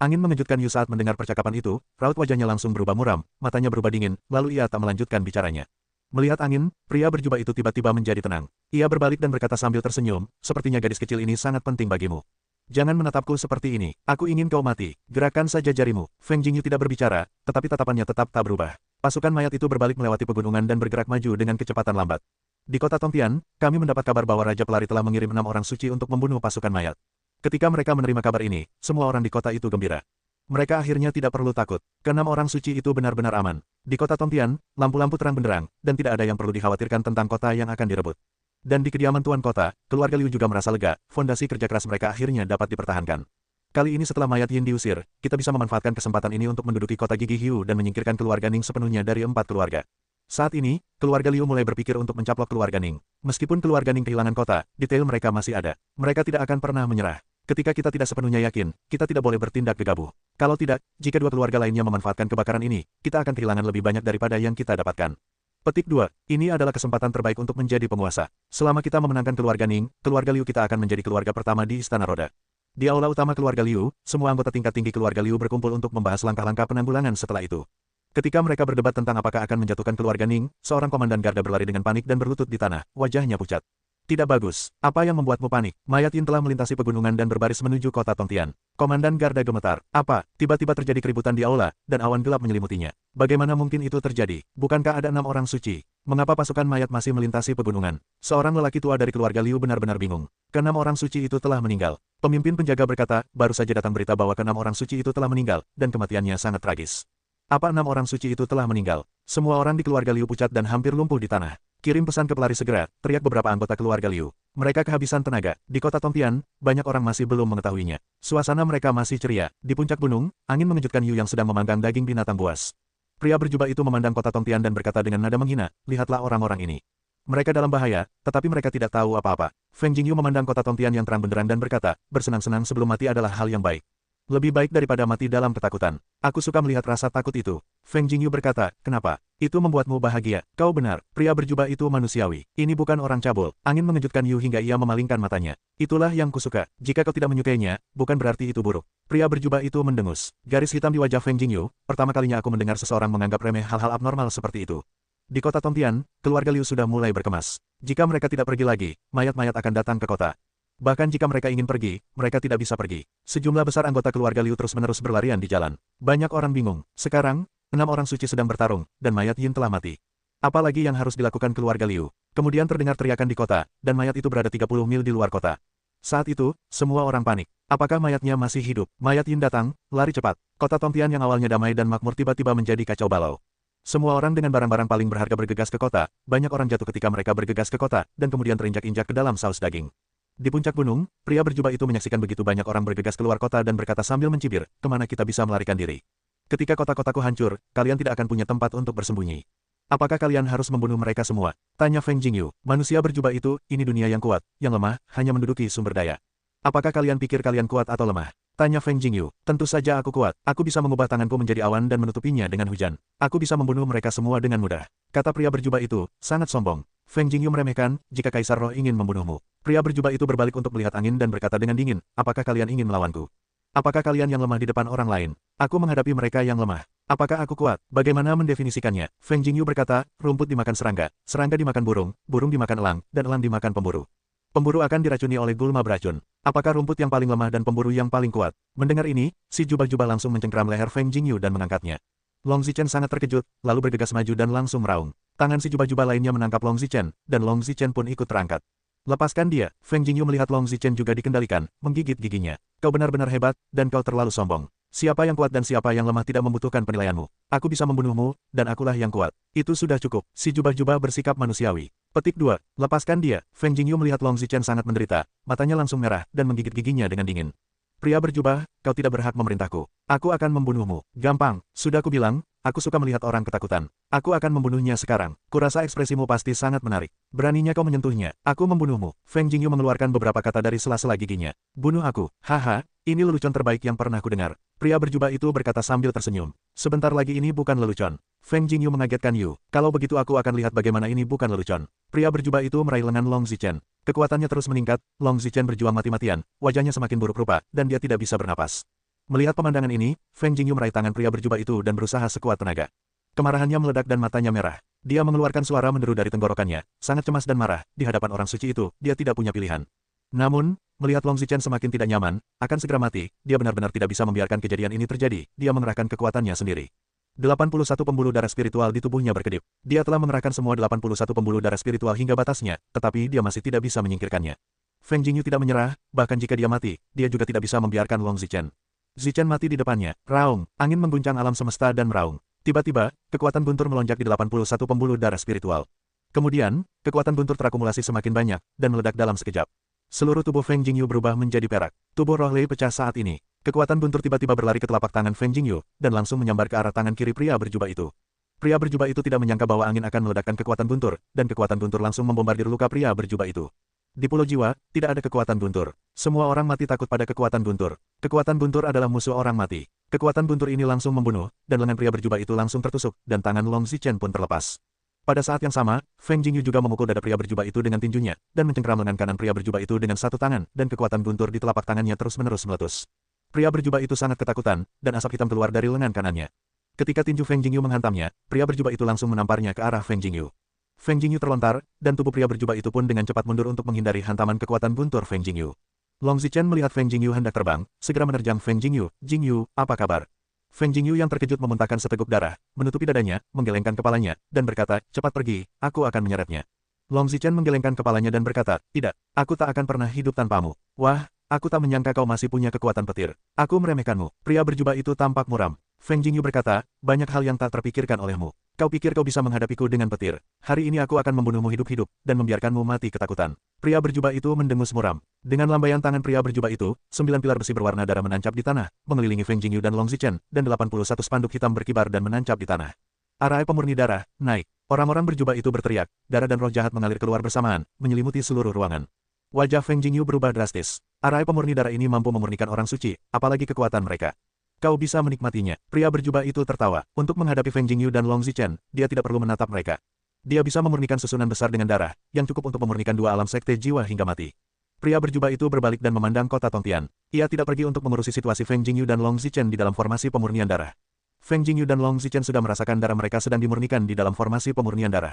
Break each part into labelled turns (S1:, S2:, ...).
S1: Angin mengejutkan Yu saat mendengar percakapan itu, raut wajahnya langsung berubah muram, matanya berubah dingin, lalu ia tak melanjutkan bicaranya. Melihat angin, pria berjubah itu tiba-tiba menjadi tenang. Ia berbalik dan berkata sambil tersenyum, sepertinya gadis kecil ini sangat penting bagimu. Jangan menatapku seperti ini, aku ingin kau mati. Gerakan saja jarimu. Feng Jingyu tidak berbicara, tetapi tatapannya tetap tak berubah. Pasukan mayat itu berbalik melewati pegunungan dan bergerak maju dengan kecepatan lambat. Di kota Tongtian, kami mendapat kabar bahwa Raja Pelari telah mengirim 6 orang suci untuk membunuh pasukan mayat. Ketika mereka menerima kabar ini, semua orang di kota itu gembira. Mereka akhirnya tidak perlu takut. Keenam orang suci itu benar-benar aman. Di kota Tongtian, lampu-lampu terang benderang, dan tidak ada yang perlu dikhawatirkan tentang kota yang akan direbut. Dan di kediaman Tuan Kota, keluarga Liu juga merasa lega, fondasi kerja keras mereka akhirnya dapat dipertahankan. Kali ini setelah mayat Yin diusir, kita bisa memanfaatkan kesempatan ini untuk menduduki kota Gigi Hiu dan menyingkirkan keluarga Ning sepenuhnya dari 4 keluarga. Saat ini, keluarga Liu mulai berpikir untuk mencaplok keluarga Ning. Meskipun keluarga Ning kehilangan kota, detail mereka masih ada. Mereka tidak akan pernah menyerah. Ketika kita tidak sepenuhnya yakin, kita tidak boleh bertindak gegabah. Kalau tidak, jika 2 keluarga lainnya memanfaatkan kebakaran ini, kita akan kehilangan lebih banyak daripada yang kita dapatkan. Petik 2. Ini adalah kesempatan terbaik untuk menjadi penguasa. Selama kita memenangkan keluarga Ning, keluarga Liu kita akan menjadi keluarga pertama di Istana Roda. Di aula utama keluarga Liu, semua anggota tingkat tinggi keluarga Liu berkumpul untuk membahas langkah-langkah penanggulangan setelah itu. Ketika mereka berdebat tentang apakah akan menjatuhkan keluarga Ning, seorang komandan garda berlari dengan panik dan berlutut di tanah, wajahnya pucat. Tidak bagus. Apa yang membuatmu panik? Mayat Yin telah melintasi pegunungan dan berbaris menuju kota Tongtian. Komandan garda gemetar. Apa? Tiba-tiba terjadi keributan di aula, dan awan gelap menyelimutinya. Bagaimana mungkin itu terjadi? Bukankah ada 6 orang suci? Mengapa pasukan mayat masih melintasi pegunungan? Seorang lelaki tua dari keluarga Liu benar-benar bingung. Ke-6 orang suci itu telah meninggal. Pemimpin penjaga berkata, baru saja datang berita bahwa ke-6 orang suci itu telah meninggal, dan kematiannya sangat tragis. Apa 6 orang suci itu telah meninggal? Semua orang di keluarga Liu pucat dan hampir lumpuh di tanah. Kirim pesan ke pelari segera, teriak beberapa anggota keluarga Liu. Mereka kehabisan tenaga. Di kota Tongtian, banyak orang masih belum mengetahuinya. Suasana mereka masih ceria. Di puncak gunung, angin mengejutkan Yu yang sedang memanggang daging binatang buas. Pria berjubah itu memandang kota Tongtian dan berkata dengan nada menghina, lihatlah orang-orang ini. Mereka dalam bahaya, tetapi mereka tidak tahu apa-apa. Feng Jingyu memandang kota Tongtian yang terang benderang dan berkata, bersenang-senang sebelum mati adalah hal yang baik. Lebih baik daripada mati dalam ketakutan. Aku suka melihat rasa takut itu. Feng Jingyu berkata, kenapa? Itu membuatmu bahagia. Kau benar, pria berjubah itu manusiawi. Ini bukan orang cabul. Angin mengejutkan Yu hingga ia memalingkan matanya. Itulah yang kusuka. Jika kau tidak menyukainya, bukan berarti itu buruk. Pria berjubah itu mendengus. Garis hitam di wajah Feng Jingyu, pertama kalinya aku mendengar seseorang menganggap remeh hal-hal abnormal seperti itu. Di kota Tongtian, keluarga Liu sudah mulai berkemas. Jika mereka tidak pergi lagi, mayat-mayat akan datang ke kota. Bahkan jika mereka ingin pergi, mereka tidak bisa pergi. Sejumlah besar anggota keluarga Liu terus-menerus berlarian di jalan. Banyak orang bingung. Sekarang, 6 orang suci sedang bertarung, dan mayat Yin telah mati. Apalagi yang harus dilakukan keluarga Liu? Kemudian terdengar teriakan di kota, dan mayat itu berada 30 mil di luar kota. Saat itu, semua orang panik. Apakah mayatnya masih hidup? Mayat Yin datang, lari cepat. Kota Tongtian yang awalnya damai dan makmur tiba-tiba menjadi kacau balau. Semua orang dengan barang-barang paling berharga bergegas ke kota. Banyak orang jatuh ketika mereka bergegas ke kota, dan kemudian terinjak-injak ke dalam saus daging. Di puncak gunung, pria berjubah itu menyaksikan begitu banyak orang bergegas keluar kota dan berkata sambil mencibir, kemana kita bisa melarikan diri? Ketika kota-kotaku hancur, kalian tidak akan punya tempat untuk bersembunyi. Apakah kalian harus membunuh mereka semua? Tanya Feng Jingyu. Manusia berjubah itu, ini dunia yang kuat, yang lemah, hanya menduduki sumber daya. Apakah kalian pikir kalian kuat atau lemah? Tanya Feng Jingyu. Tentu saja aku kuat. Aku bisa mengubah tanganku menjadi awan dan menutupinya dengan hujan. Aku bisa membunuh mereka semua dengan mudah. Kata pria berjubah itu, sangat sombong. Feng Jingyu meremehkan, jika Kaisar Roh ingin membunuhmu. Pria berjubah itu berbalik untuk melihat angin dan berkata dengan dingin, apakah kalian ingin melawanku? Apakah kalian yang lemah di depan orang lain? Aku menghadapi mereka yang lemah. Apakah aku kuat? Bagaimana mendefinisikannya? Feng Jingyu berkata, rumput dimakan serangga, serangga dimakan burung, burung dimakan elang, dan elang dimakan pemburu. Pemburu akan diracuni oleh gulma beracun. Apakah rumput yang paling lemah dan pemburu yang paling kuat? Mendengar ini, si jubah-jubah langsung mencengkeram leher Feng Jingyu dan mengangkatnya. Long Zichen sangat terkejut, lalu bergegas maju dan langsung meraung. Tangan si jubah-jubah lainnya menangkap Long Zichen, dan Long Zichen pun ikut terangkat. Lepaskan dia. Feng Jingyu melihat Long Zichen juga dikendalikan, menggigit giginya. Kau benar-benar hebat, dan kau terlalu sombong. Siapa yang kuat dan siapa yang lemah tidak membutuhkan penilaianmu. Aku bisa membunuhmu, dan akulah yang kuat. Itu sudah cukup. Si jubah-jubah bersikap manusiawi. Petik 2. Lepaskan dia. Feng Jingyu melihat Long Zichen sangat menderita. Matanya langsung merah, dan menggigit giginya dengan dingin. Pria berjubah, kau tidak berhak memerintahku. Aku akan membunuhmu. Gampang. Sudah kubilang, aku suka melihat orang ketakutan. Aku akan membunuhnya sekarang. Kurasa ekspresimu pasti sangat menarik. Beraninya kau menyentuhnya. Aku membunuhmu. Feng Jingyu mengeluarkan beberapa kata dari sela-sela giginya. Bunuh aku. Haha, ini lelucon terbaik yang pernah kudengar. Pria berjubah itu berkata sambil tersenyum. Sebentar lagi ini bukan lelucon. Feng Jingyu mengagetkan Yu. Kalau begitu aku akan lihat bagaimana ini bukan lelucon. Pria berjubah itu meraih lengan Long Zichen. Kekuatannya terus meningkat, Long Zichen berjuang mati-matian, wajahnya semakin buruk rupa, dan dia tidak bisa bernapas. Melihat pemandangan ini, Feng Jingyu meraih tangan pria berjubah itu dan berusaha sekuat tenaga. Kemarahannya meledak dan matanya merah. Dia mengeluarkan suara menderu dari tenggorokannya, sangat cemas dan marah. Di hadapan orang suci itu, dia tidak punya pilihan. Namun, melihat Long Zichen semakin tidak nyaman, akan segera mati, dia benar-benar tidak bisa membiarkan kejadian ini terjadi. Dia mengerahkan kekuatannya sendiri. 81 pembuluh darah spiritual di tubuhnya berkedip. Dia telah mengerahkan semua 81 pembuluh darah spiritual hingga batasnya, tetapi dia masih tidak bisa menyingkirkannya. Feng Jingyu tidak menyerah, bahkan jika dia mati, dia juga tidak bisa membiarkan Long Zichen. Zichen mati di depannya. Raung, angin mengguncang alam semesta dan meraung. Tiba-tiba, kekuatan guntur melonjak di 81 pembuluh darah spiritual. Kemudian, kekuatan guntur terakumulasi semakin banyak, dan meledak dalam sekejap. Seluruh tubuh Feng Jingyu berubah menjadi perak. Tubuh Roh Lei pecah saat ini. Kekuatan guntur tiba-tiba berlari ke telapak tangan Feng Jingyu, dan langsung menyambar ke arah tangan kiri pria berjubah itu. Pria berjubah itu tidak menyangka bahwa angin akan meledakkan kekuatan guntur, dan kekuatan guntur langsung membombardir luka pria berjubah itu. Di Pulau Jiwa, tidak ada kekuatan guntur. Semua orang mati takut pada kekuatan guntur. Kekuatan guntur adalah musuh orang mati. Kekuatan guntur ini langsung membunuh, dan lengan pria berjubah itu langsung tertusuk, dan tangan Long Zichen pun terlepas. Pada saat yang sama, Feng Jingyu juga memukul dada pria berjubah itu dengan tinjunya, dan mencengkeram lengan kanan pria berjubah itu dengan satu tangan, dan kekuatan guntur di telapak tangannya terus-menerus meletus. Pria berjubah itu sangat ketakutan, dan asap hitam keluar dari lengan kanannya. Ketika tinju Feng Jingyu menghantamnya, pria berjubah itu langsung menamparnya ke arah Feng Jingyu. Feng Jingyu terlontar, dan tubuh pria berjubah itu pun dengan cepat mundur untuk menghindari hantaman kekuatan guntur Feng Jingyu. Long Zichen melihat Feng Jingyu hendak terbang, segera menerjang Feng Jingyu. "Jingyu, apa kabar?" Feng Jingyu yang terkejut memuntahkan seteguk darah, menutupi dadanya, menggelengkan kepalanya, dan berkata, "Cepat pergi, aku akan menyeretnya." Long Zichen menggelengkan kepalanya dan berkata, "Tidak, aku tak akan pernah hidup tanpamu." "Wah, aku tak menyangka kau masih punya kekuatan petir. Aku meremehkanmu." Pria berjubah itu tampak muram. Feng Jingyu berkata, "Banyak hal yang tak terpikirkan olehmu. Kau pikir kau bisa menghadapiku dengan petir. Hari ini aku akan membunuhmu hidup-hidup, dan membiarkanmu mati ketakutan." Pria berjubah itu mendengus muram. Dengan lambaian tangan pria berjubah itu, 9 pilar besi berwarna darah menancap di tanah, mengelilingi Feng Jingyu dan Long Zichen, dan 81 spanduk hitam berkibar dan menancap di tanah. Arai pemurni darah, naik. Orang-orang berjubah itu berteriak, darah dan roh jahat mengalir keluar bersamaan, menyelimuti seluruh ruangan. Wajah Feng Jingyu berubah drastis. Arai pemurni darah ini mampu memurnikan orang suci, apalagi kekuatan mereka. Kau bisa menikmatinya. Pria berjubah itu tertawa. Untuk menghadapi Feng Jingyu dan Long Zichen, dia tidak perlu menatap mereka. Dia bisa memurnikan susunan besar dengan darah, yang cukup untuk memurnikan dua alam sekte jiwa hingga mati. Pria berjubah itu berbalik dan memandang kota Tongtian. Ia tidak pergi untuk mengurusi situasi Feng Jingyu dan Long Zichen di dalam formasi pemurnian darah. Feng Jingyu dan Long Zichen sudah merasakan darah mereka sedang dimurnikan di dalam formasi pemurnian darah.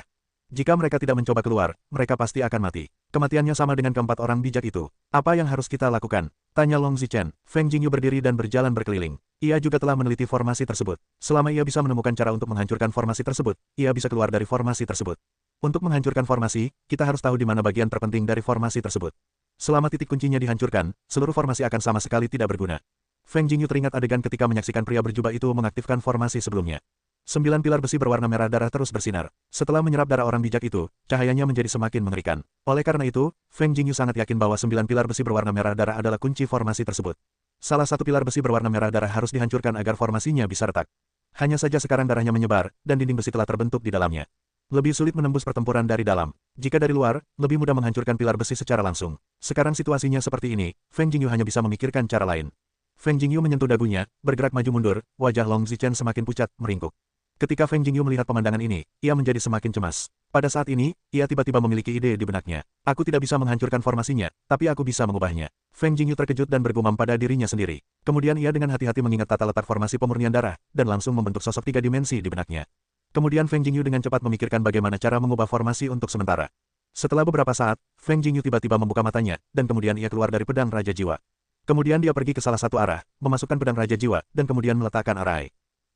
S1: Jika mereka tidak mencoba keluar, mereka pasti akan mati. Kematiannya sama dengan keempat orang bijak itu. Apa yang harus kita lakukan? Tanya Long Zichen. Feng Jingyu berdiri dan berjalan berkeliling. Ia juga telah meneliti formasi tersebut. Selama ia bisa menemukan cara untuk menghancurkan formasi tersebut, ia bisa keluar dari formasi tersebut. Untuk menghancurkan formasi, kita harus tahu di mana bagian terpenting dari formasi tersebut. Selama titik kuncinya dihancurkan, seluruh formasi akan sama sekali tidak berguna. Feng Jingyu teringat adegan ketika menyaksikan pria berjubah itu mengaktifkan formasi sebelumnya. 9 pilar besi berwarna merah darah terus bersinar. Setelah menyerap darah orang bijak itu, cahayanya menjadi semakin mengerikan. Oleh karena itu, Feng Jingyu sangat yakin bahwa 9 pilar besi berwarna merah darah adalah kunci formasi tersebut. Salah satu pilar besi berwarna merah darah harus dihancurkan agar formasinya bisa retak. Hanya saja sekarang darahnya menyebar, dan dinding besi telah terbentuk di dalamnya. Lebih sulit menembus pertempuran dari dalam. Jika dari luar, lebih mudah menghancurkan pilar besi secara langsung. Sekarang situasinya seperti ini, Feng Jingyu hanya bisa memikirkan cara lain. Feng Jingyu menyentuh dagunya, bergerak maju mundur, wajah Long Zichen semakin pucat, meringkuk. Ketika Feng Jingyu melihat pemandangan ini, ia menjadi semakin cemas. Pada saat ini, ia tiba-tiba memiliki ide di benaknya. Aku tidak bisa menghancurkan formasinya, tapi aku bisa mengubahnya. Feng Jingyu terkejut dan bergumam pada dirinya sendiri. Kemudian ia dengan hati-hati mengingat tata letak formasi pemurnian darah, dan langsung membentuk sosok 3 dimensi di benaknya. Kemudian Feng Jingyu dengan cepat memikirkan bagaimana cara mengubah formasi untuk sementara. Setelah beberapa saat, Feng Jingyu tiba-tiba membuka matanya, dan kemudian ia keluar dari pedang Raja Jiwa. Kemudian dia pergi ke salah satu arah, memasukkan pedang Raja Jiwa, dan kemudian meletakkan arai.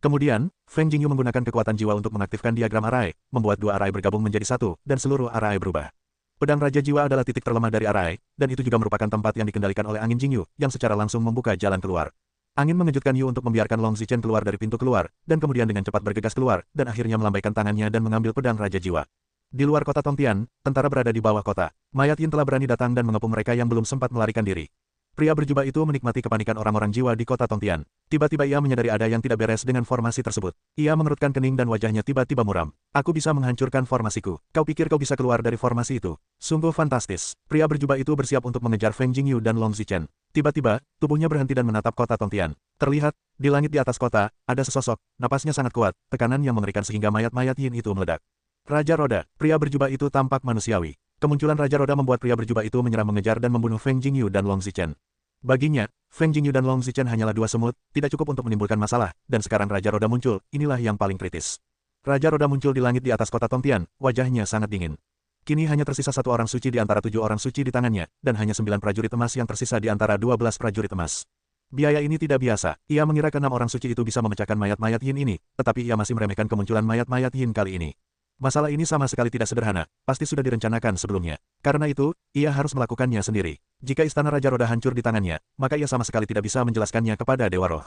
S1: Kemudian, Feng Jingyu menggunakan kekuatan jiwa untuk mengaktifkan diagram arai, membuat 2 arai bergabung menjadi satu, dan seluruh arai berubah. Pedang Raja Jiwa adalah titik terlemah dari arai, dan itu juga merupakan tempat yang dikendalikan oleh angin Jingyu, yang secara langsung membuka jalan keluar. Angin mengejutkan Yu untuk membiarkan Long Zichen keluar dari pintu keluar, dan kemudian dengan cepat bergegas keluar, dan akhirnya melambaikan tangannya dan mengambil pedang Raja Jiwa. Di luar kota Tongtian, tentara berada di bawah kota. Mayat Yin telah berani datang dan mengepung mereka yang belum sempat melarikan diri. Pria berjubah itu menikmati kepanikan orang-orang jiwa di kota Tongtian. Tiba-tiba ia menyadari ada yang tidak beres dengan formasi tersebut. Ia mengerutkan kening dan wajahnya tiba-tiba muram. Aku bisa menghancurkan formasiku. Kau pikir kau bisa keluar dari formasi itu? Sungguh fantastis. Pria berjubah itu bersiap untuk mengejar Feng Jingyu dan Long Zichen. Tiba-tiba, tubuhnya berhenti dan menatap kota Tongtian. Terlihat, di langit di atas kota, ada sesosok, napasnya sangat kuat, tekanan yang mengerikan sehingga mayat-mayat Yin itu meledak. Raja Roda, pria berjubah itu tampak manusiawi. Kemunculan Raja Roda membuat pria berjubah itu menyerah mengejar dan membunuh Feng Jingyu dan Long Zichen. Baginya, Feng Jingyu dan Long Zichen hanyalah dua semut, tidak cukup untuk menimbulkan masalah, dan sekarang Raja Roda muncul, inilah yang paling kritis. Raja Roda muncul di langit di atas kota Tongtian, wajahnya sangat dingin. Kini hanya tersisa satu orang suci di antara 7 orang suci di tangannya, dan hanya 9 prajurit emas yang tersisa di antara 12 prajurit emas. Biaya ini tidak biasa, ia mengira ke 6 orang suci itu bisa memecahkan mayat-mayat yin ini, tetapi ia masih meremehkan kemunculan mayat-mayat yin kali ini. Masalah ini sama sekali tidak sederhana, pasti sudah direncanakan sebelumnya. Karena itu, ia harus melakukannya sendiri. Jika istana Raja Roda hancur di tangannya, maka ia sama sekali tidak bisa menjelaskannya kepada Dewa Roh.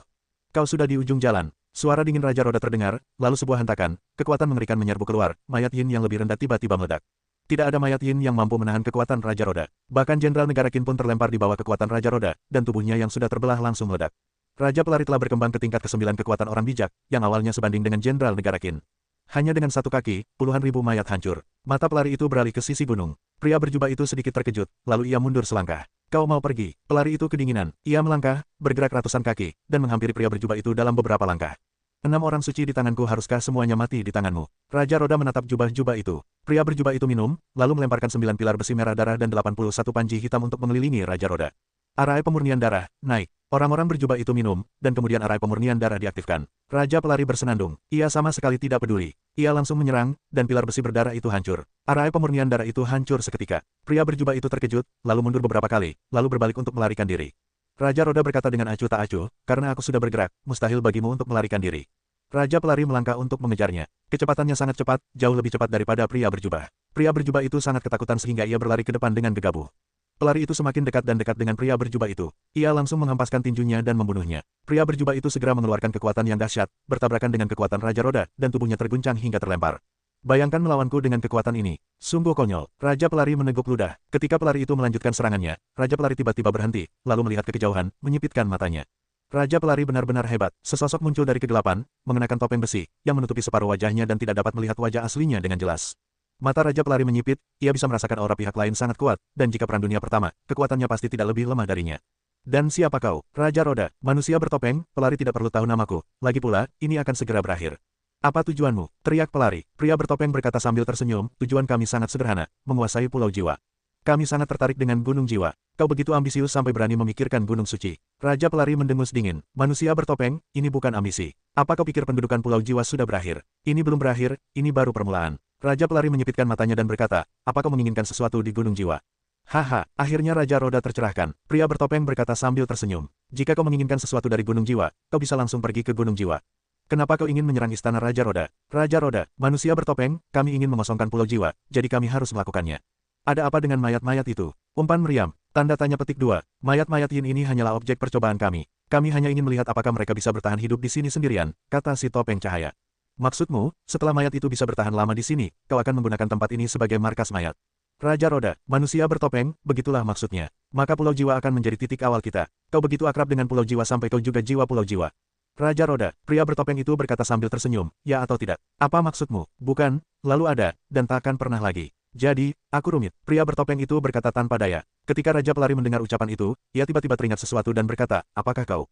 S1: Kau sudah di ujung jalan. Suara dingin Raja Roda terdengar, lalu sebuah hentakan, kekuatan mengerikan menyerbu keluar, mayat yin yang lebih rendah tiba-tiba meledak. Tidak ada mayat yin yang mampu menahan kekuatan Raja Roda. Bahkan Jenderal Negara Qin pun terlempar di bawah kekuatan Raja Roda, dan tubuhnya yang sudah terbelah langsung meledak. Raja Pelari telah berkembang ke tingkat ke-9 kekuatan orang bijak, yang awalnya sebanding dengan Jenderal Negara Qin. Hanya dengan satu kaki, puluhan ribu mayat hancur. Mata pelari itu beralih ke sisi gunung. Pria berjubah itu sedikit terkejut, lalu ia mundur selangkah. Kau mau pergi? Pelari itu kedinginan. Ia melangkah, bergerak ratusan kaki, dan menghampiri pria berjubah itu dalam beberapa langkah. 6 orang suci di tanganku, haruskah semuanya mati di tanganmu? Raja Roda menatap jubah-jubah itu. Pria berjubah itu minum, lalu melemparkan 9 pilar besi merah darah dan 81 panji hitam untuk mengelilingi Raja Roda. Arai pemurnian darah, naik. Orang-orang berjubah itu minum, dan kemudian arai pemurnian darah diaktifkan. Raja Pelari bersenandung. Ia sama sekali tidak peduli. Ia langsung menyerang, dan pilar besi berdarah itu hancur. Arai pemurnian darah itu hancur seketika. Pria berjubah itu terkejut, lalu mundur beberapa kali, lalu berbalik untuk melarikan diri. Raja Roda berkata dengan acuh tak acuh, karena aku sudah bergerak, mustahil bagimu untuk melarikan diri. Raja Pelari melangkah untuk mengejarnya. Kecepatannya sangat cepat, jauh lebih cepat daripada pria berjubah. Pria berjubah itu sangat ketakutan sehingga ia berlari ke depan dengan gegabah. Pelari itu semakin dekat dan dekat dengan pria berjubah itu. Ia langsung menghempaskan tinjunya dan membunuhnya. Pria berjubah itu segera mengeluarkan kekuatan yang dahsyat, bertabrakan dengan kekuatan Raja Roda, dan tubuhnya terguncang hingga terlempar. Bayangkan melawanku dengan kekuatan ini. Sungguh konyol. Raja Pelari meneguk ludah. Ketika pelari itu melanjutkan serangannya, Raja Pelari tiba-tiba berhenti, lalu melihat ke kejauhan, menyipitkan matanya. Raja Pelari benar-benar hebat. Sesosok muncul dari kegelapan, mengenakan topeng besi, yang menutupi separuh wajahnya dan tidak dapat melihat wajah aslinya dengan jelas. Mata Raja Pelari menyipit, ia bisa merasakan aura pihak lain sangat kuat, dan jika Perang Dunia Pertama, kekuatannya pasti tidak lebih lemah darinya. Dan siapa kau? Raja Roda, manusia bertopeng, pelari tidak perlu tahu namaku. Lagi pula, ini akan segera berakhir. Apa tujuanmu? Teriak pelari. Pria bertopeng berkata sambil tersenyum, tujuan kami sangat sederhana, menguasai Pulau Jiwa. Kami sangat tertarik dengan Gunung Jiwa. Kau begitu ambisius sampai berani memikirkan Gunung Suci. Raja Pelari mendengus dingin. Manusia bertopeng, ini bukan ambisi. Apa kau pikir pendudukan Pulau Jiwa sudah berakhir? Ini belum berakhir, ini baru permulaan. Raja Pelari menyipitkan matanya dan berkata, apa kau menginginkan sesuatu di Gunung Jiwa? Haha, akhirnya Raja Roda tercerahkan. Pria bertopeng berkata sambil tersenyum. Jika kau menginginkan sesuatu dari Gunung Jiwa, kau bisa langsung pergi ke Gunung Jiwa. Kenapa kau ingin menyerang istana Raja Roda? Raja Roda, manusia bertopeng, kami ingin mengosongkan Pulau Jiwa, jadi kami harus melakukannya. Ada apa dengan mayat-mayat itu? Umpan meriam. Tanda tanya petik 2. Mayat-mayat yin ini hanyalah objek percobaan kami. Kami hanya ingin melihat apakah mereka bisa bertahan hidup di sini sendirian, kata si topeng cahaya. Maksudmu, setelah mayat itu bisa bertahan lama di sini, kau akan menggunakan tempat ini sebagai markas mayat. Raja Roda, manusia bertopeng, begitulah maksudnya. Maka Pulau Jiwa akan menjadi titik awal kita. Kau begitu akrab dengan Pulau Jiwa sampai kau juga jiwa Pulau Jiwa. Raja Roda, pria bertopeng itu berkata sambil tersenyum, ya atau tidak? Apa maksudmu? Bukan, lalu ada, dan takkan pernah lagi. Jadi, aku rumit. Pria bertopeng itu berkata tanpa daya. Ketika Raja Pelari mendengar ucapan itu, ia tiba-tiba teringat sesuatu dan berkata, apakah kau?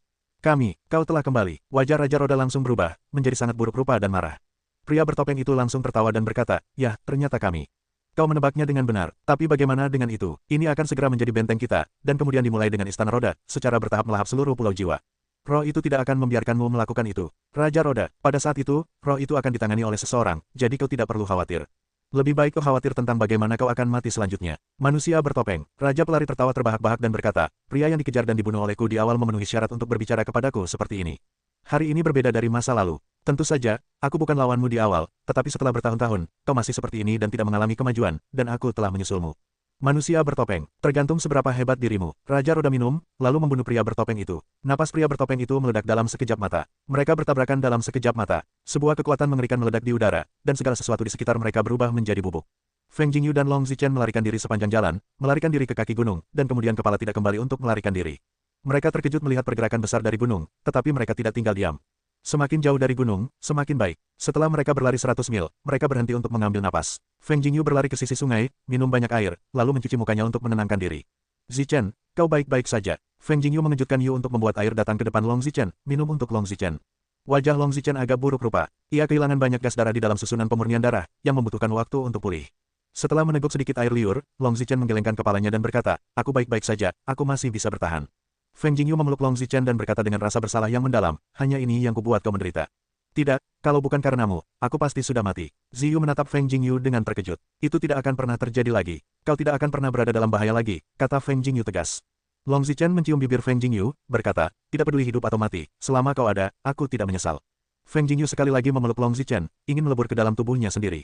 S1: Kau telah kembali. Wajah Raja Roda langsung berubah, menjadi sangat buruk rupa dan marah. Pria bertopeng itu langsung tertawa dan berkata, ya, ternyata kami. Kau menebaknya dengan benar, tapi bagaimana dengan itu? Ini akan segera menjadi benteng kita, dan kemudian dimulai dengan Istana Roda, secara bertahap melahap seluruh Pulau Jiwa. Roh itu tidak akan membiarkanmu melakukan itu. Raja Roda, pada saat itu, roh itu akan ditangani oleh seseorang, jadi kau tidak perlu khawatir. Lebih baik kau khawatir tentang bagaimana kau akan mati selanjutnya. Manusia bertopeng. Raja Pelari tertawa terbahak-bahak dan berkata, pria yang dikejar dan dibunuh olehku di awal memenuhi syarat untuk berbicara kepadaku seperti ini. Hari ini berbeda dari masa lalu. Tentu saja, aku bukan lawanmu di awal, tetapi setelah bertahun-tahun, kau masih seperti ini dan tidak mengalami kemajuan, dan aku telah menyusulmu. Manusia bertopeng, tergantung seberapa hebat dirimu. Raja Roda minum, lalu membunuh pria bertopeng itu. Napas pria bertopeng itu meledak dalam sekejap mata. Mereka bertabrakan dalam sekejap mata. Sebuah kekuatan mengerikan meledak di udara, dan segala sesuatu di sekitar mereka berubah menjadi bubuk. Feng Jingyu dan Long Zichen melarikan diri sepanjang jalan, melarikan diri ke kaki gunung, dan kemudian kepala tidak kembali untuk melarikan diri. Mereka terkejut melihat pergerakan besar dari gunung, tetapi mereka tidak tinggal diam. Semakin jauh dari gunung, semakin baik. Setelah mereka berlari 100 mil, mereka berhenti untuk mengambil napas. Feng Jingyu berlari ke sisi sungai, minum banyak air, lalu mencuci mukanya untuk menenangkan diri. Zichen, kau baik-baik saja. Feng Jingyu mengejutkan Yu untuk membuat air datang ke depan Long Zichen, minum untuk Long Zichen. Wajah Long Zichen agak buruk rupa. Ia kehilangan banyak gas darah di dalam susunan pemurnian darah, yang membutuhkan waktu untuk pulih. Setelah meneguk sedikit air liur, Long Zichen menggelengkan kepalanya dan berkata, aku baik-baik saja, aku masih bisa bertahan. Feng Jingyu memeluk Long Zichen dan berkata dengan rasa bersalah yang mendalam, hanya ini yang kubuat kau menderita. Tidak, kalau bukan karenamu, aku pasti sudah mati. Ziyu menatap Feng Jingyu dengan terkejut. Itu tidak akan pernah terjadi lagi. Kau tidak akan pernah berada dalam bahaya lagi, kata Feng Jingyu tegas. Long Zichen mencium bibir Feng Jingyu, berkata, tidak peduli hidup atau mati, selama kau ada, aku tidak menyesal. Feng Jingyu sekali lagi memeluk Long Zichen, ingin melebur ke dalam tubuhnya sendiri.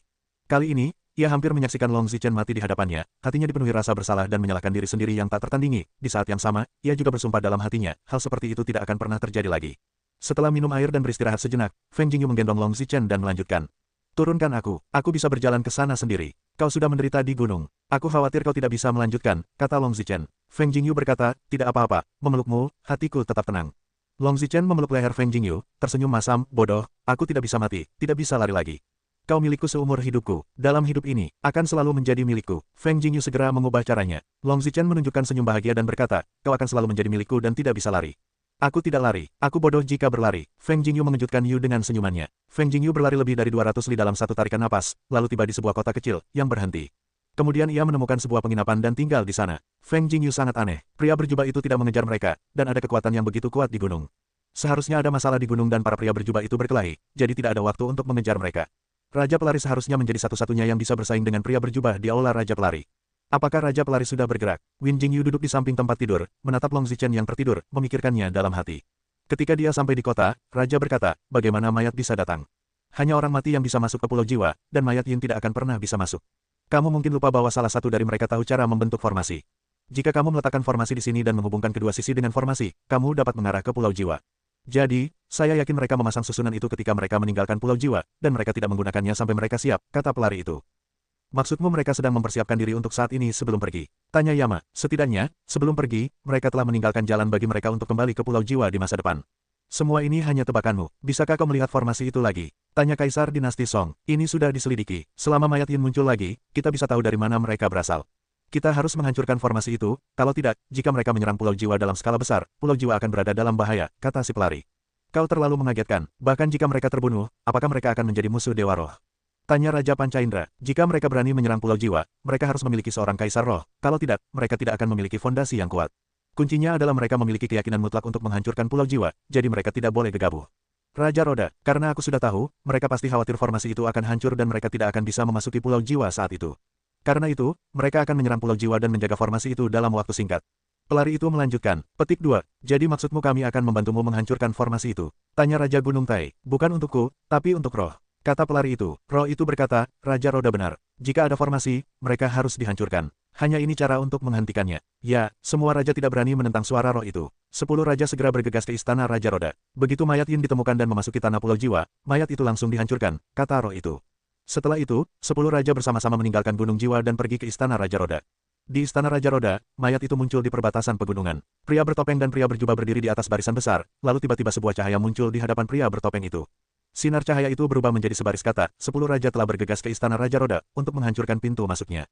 S1: Kali ini, ia hampir menyaksikan Long Zichen mati di hadapannya, hatinya dipenuhi rasa bersalah dan menyalahkan diri sendiri yang tak tertandingi. Di saat yang sama, ia juga bersumpah dalam hatinya, hal seperti itu tidak akan pernah terjadi lagi. Setelah minum air dan beristirahat sejenak, Feng Jingyu menggendong Long Zichen dan melanjutkan. Turunkan aku bisa berjalan ke sana sendiri. Kau sudah menderita di gunung. Aku khawatir kau tidak bisa melanjutkan, kata Long Zichen. Feng Jingyu berkata, tidak apa-apa, memelukmu, hatiku tetap tenang. Long Zichen memeluk leher Feng Jingyu, tersenyum masam, bodoh, aku tidak bisa mati, tidak bisa lari lagi. Kau milikku seumur hidupku, dalam hidup ini, akan selalu menjadi milikku. Feng Jingyu segera mengubah caranya. Long Zichen menunjukkan senyum bahagia dan berkata, kau akan selalu menjadi milikku dan tidak bisa lari. Aku tidak lari, aku bodoh jika berlari. Feng Jingyu mengejutkan Yu dengan senyumannya. Feng Jingyu berlari lebih dari 200 li dalam satu tarikan napas, lalu tiba di sebuah kota kecil, yang berhenti. Kemudian ia menemukan sebuah penginapan dan tinggal di sana. Feng Jingyu sangat aneh, pria berjubah itu tidak mengejar mereka, dan ada kekuatan yang begitu kuat di gunung. Seharusnya ada masalah di gunung dan para pria berjubah itu berkelahi, jadi tidak ada waktu untuk mengejar mereka. Raja Pelari seharusnya menjadi satu-satunya yang bisa bersaing dengan pria berjubah di aula Raja Pelari. Apakah Raja Pelari sudah bergerak? Win Jingyu duduk di samping tempat tidur, menatap Long Zichen yang tertidur, memikirkannya dalam hati. Ketika dia sampai di kota, Raja berkata, bagaimana mayat bisa datang? Hanya orang mati yang bisa masuk ke Pulau Jiwa, dan mayat Yin tidak akan pernah bisa masuk. Kamu mungkin lupa bahwa salah satu dari mereka tahu cara membentuk formasi. Jika kamu meletakkan formasi di sini dan menghubungkan kedua sisi dengan formasi, kamu dapat mengarah ke Pulau Jiwa. Jadi, saya yakin mereka memasang susunan itu ketika mereka meninggalkan Pulau Jiwa, dan mereka tidak menggunakannya sampai mereka siap, kata pelari itu. Maksudmu mereka sedang mempersiapkan diri untuk saat ini sebelum pergi? Tanya Yama. Setidaknya, sebelum pergi, mereka telah meninggalkan jalan bagi mereka untuk kembali ke Pulau Jiwa di masa depan. Semua ini hanya tebakanmu. Bisakah kau melihat formasi itu lagi? Tanya Kaisar Dinasti Song. Ini sudah diselidiki. Selama mayat Yin muncul lagi, kita bisa tahu dari mana mereka berasal. Kita harus menghancurkan formasi itu, kalau tidak, jika mereka menyerang Pulau Jiwa dalam skala besar, Pulau Jiwa akan berada dalam bahaya, kata si pelari. Kau terlalu mengagetkan. Bahkan jika mereka terbunuh, apakah mereka akan menjadi musuh Dewa Roh? Tanya Raja Pancaindra, jika mereka berani menyerang Pulau Jiwa, mereka harus memiliki seorang Kaisar Roh, kalau tidak, mereka tidak akan memiliki fondasi yang kuat. Kuncinya adalah mereka memiliki keyakinan mutlak untuk menghancurkan Pulau Jiwa, jadi mereka tidak boleh gegabah. Raja Roda, karena aku sudah tahu, mereka pasti khawatir formasi itu akan hancur dan mereka tidak akan bisa memasuki Pulau Jiwa saat itu. Karena itu, mereka akan menyerang Pulau Jiwa dan menjaga formasi itu dalam waktu singkat. Pelari itu melanjutkan, petik 2, jadi maksudmu kami akan membantumu menghancurkan formasi itu. Tanya Raja Gunung Tai, bukan untukku, tapi untuk roh. Kata pelari itu, roh itu berkata, Raja Roda benar. Jika ada formasi, mereka harus dihancurkan. Hanya ini cara untuk menghentikannya. Ya, semua raja tidak berani menentang suara roh itu. 10 raja segera bergegas ke istana Raja Roda. Begitu mayat Yin ditemukan dan memasuki tanah Pulau Jiwa, mayat itu langsung dihancurkan, kata roh itu. Setelah itu, 10 raja bersama-sama meninggalkan Gunung Jiwa dan pergi ke istana Raja Roda. Di istana Raja Roda, mayat itu muncul di perbatasan pegunungan. Pria bertopeng dan pria berjubah berdiri di atas barisan besar, lalu tiba-tiba sebuah cahaya muncul di hadapan pria bertopeng itu. Sinar cahaya itu berubah menjadi sebaris kata, 10 raja telah bergegas ke istana Raja Roda, untuk menghancurkan pintu masuknya.